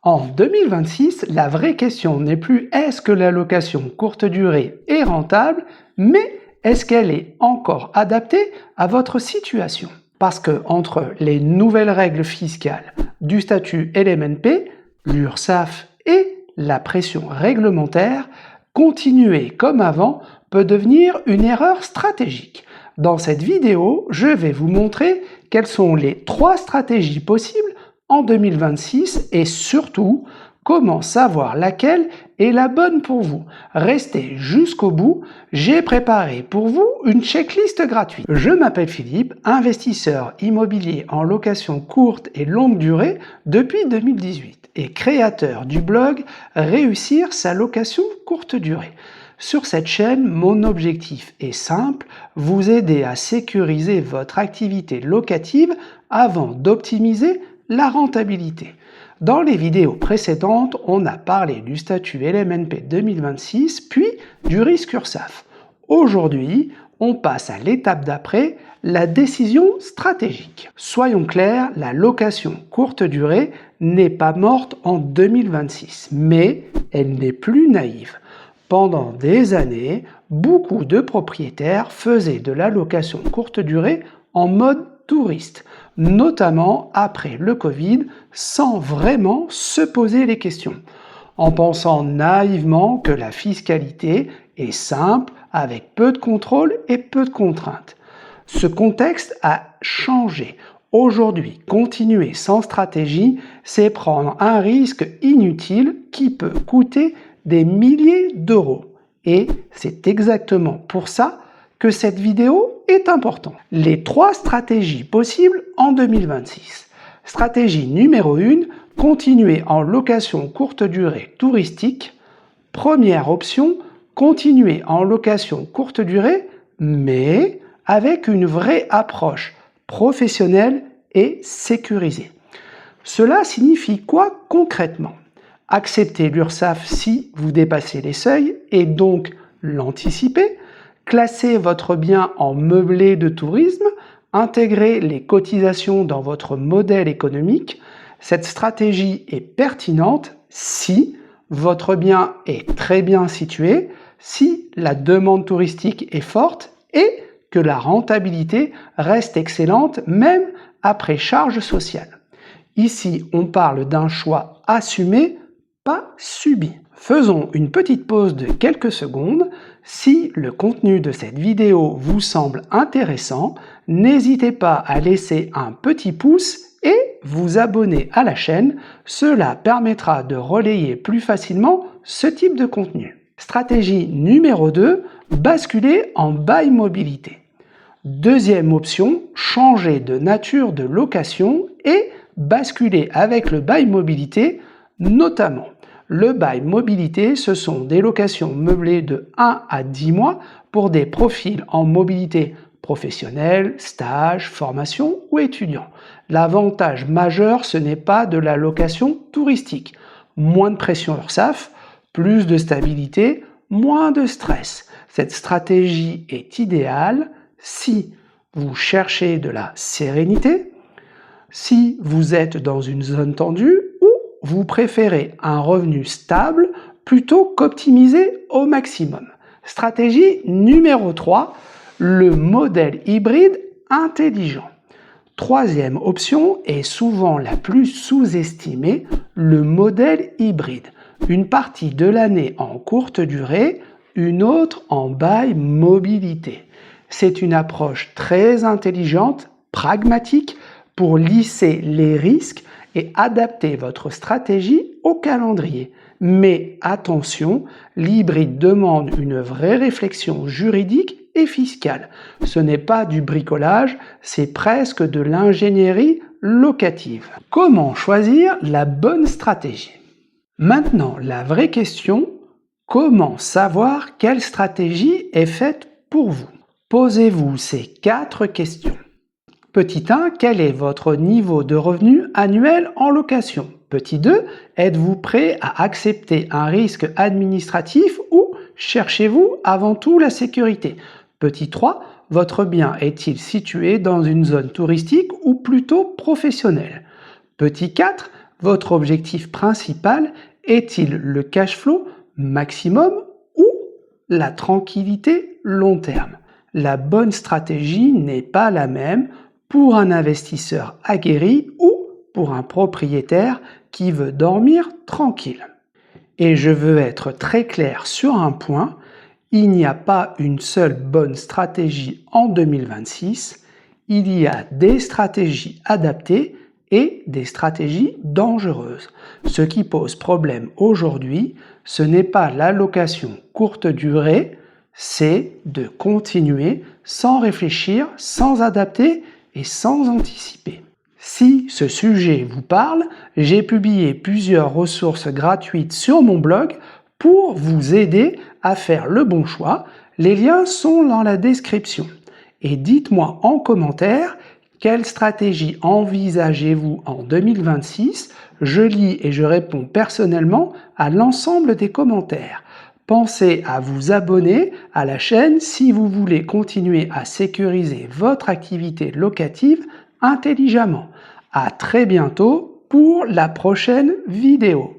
En 2026, la vraie question n'est plus est-ce que la location courte durée est rentable, mais est-ce qu'elle est encore adaptée à votre situation? Parce que entre les nouvelles règles fiscales du statut LMNP, l'URSSAF et la pression réglementaire, continuer comme avant peut devenir une erreur stratégique. Dans cette vidéo, je vais vous montrer quelles sont les 3 stratégies possibles en 2026 et surtout comment savoir laquelle est la bonne pour vous. Restez jusqu'au bout, j'ai préparé pour vous une checklist gratuite. Je m'appelle Philippe, investisseur immobilier en location courte et longue durée depuis 2018 et créateur du blog Réussir sa location courte durée. Sur cette chaîne, mon objectif est simple, vous aider à sécuriser votre activité locative avant d'optimiser la rentabilité. Dans les vidéos précédentes, on a parlé du statut LMNP 2026, puis du risque URSSAF. Aujourd'hui, on passe à l'étape d'après, la décision stratégique. Soyons clairs, la location courte durée n'est pas morte en 2026, mais elle n'est plus naïve. Pendant des années, beaucoup de propriétaires faisaient de la location courte durée en mode touriste, notamment après le Covid, sans vraiment se poser les questions, en pensant naïvement que la fiscalité est simple, avec peu de contrôle et peu de contraintes. Ce contexte a changé. Aujourd'hui, continuer sans stratégie, c'est prendre un risque inutile qui peut coûter des milliers d'euros. Et c'est exactement pour ça que cette vidéo est importante. Les 3 stratégies possibles en 2026. Stratégie numéro 1, continuer en location courte durée touristique. Première option, continuer en location courte durée, mais avec une vraie approche professionnelle et sécurisée. Cela signifie quoi concrètement? Accepter l'URSSAF si vous dépassez les seuils et donc l'anticiper, classer votre bien en meublé de tourisme, intégrer les cotisations dans votre modèle économique. Cette stratégie est pertinente si votre bien est très bien situé, si la demande touristique est forte et que la rentabilité reste excellente même après charges sociales. Ici, on parle d'un choix assumé, pas subi. Faisons une petite pause de quelques secondes. Si le contenu de cette vidéo vous semble intéressant, n'hésitez pas à laisser un petit pouce et vous abonner à la chaîne. Cela permettra de relayer plus facilement ce type de contenu. Stratégie numéro 2, basculer en bail mobilité. Deuxième option, changer de nature de location et basculer avec le bail mobilité, notamment. Le bail mobilité, ce sont des locations meublées de 1 à 10 mois pour des profils en mobilité professionnelle, stage, formation ou étudiant. L'avantage majeur, ce n'est pas de la location touristique. Moins de pression URSSAF, plus de stabilité, moins de stress. Cette stratégie est idéale si vous cherchez de la sérénité, si vous êtes dans une zone tendue ou vous préférez un revenu stable plutôt qu'optimiser au maximum. Stratégie numéro 3, le modèle hybride intelligent. Troisième option est souvent la plus sous-estimée, le modèle hybride. Une partie de l'année en courte durée, une autre en bail mobilité. C'est une approche très intelligente, pragmatique, pour lisser les risques et adapter votre stratégie au calendrier. Mais attention, l'hybride demande une vraie réflexion juridique et fiscale. Ce n'est pas du bricolage, c'est presque de l'ingénierie locative. Comment choisir la bonne stratégie? Maintenant, la vraie question, comment savoir quelle stratégie est faite pour vous? Posez-vous ces 4 questions. Petit 1, quel est votre niveau de revenu annuel en location? Petit 2, êtes-vous prêt à accepter un risque administratif ou cherchez-vous avant tout la sécurité? Petit 3, votre bien est-il situé dans une zone touristique ou plutôt professionnelle? Petit 4, Votre objectif principal est-il le cash flow maximum ou la tranquillité long terme? La bonne stratégie n'est pas la même pour un investisseur aguerri ou pour un propriétaire qui veut dormir tranquille. Et je veux être très clair sur un point, il n'y a pas une seule bonne stratégie en 2026, il y a des stratégies adaptées et des stratégies dangereuses. Ce qui pose problème aujourd'hui, ce n'est pas l'allocation courte durée, c'est de continuer sans réfléchir, sans adapter et sans anticiper. Si ce sujet vous parle, j'ai publié plusieurs ressources gratuites sur mon blog pour vous aider à faire le bon choix. Les liens sont dans la description. Et dites-moi en commentaire quelle stratégie envisagez-vous en 2026. Je lis et je réponds personnellement à l'ensemble des commentaires. Pensez à vous abonner à la chaîne si vous voulez continuer à sécuriser votre activité locative intelligemment. À très bientôt pour la prochaine vidéo.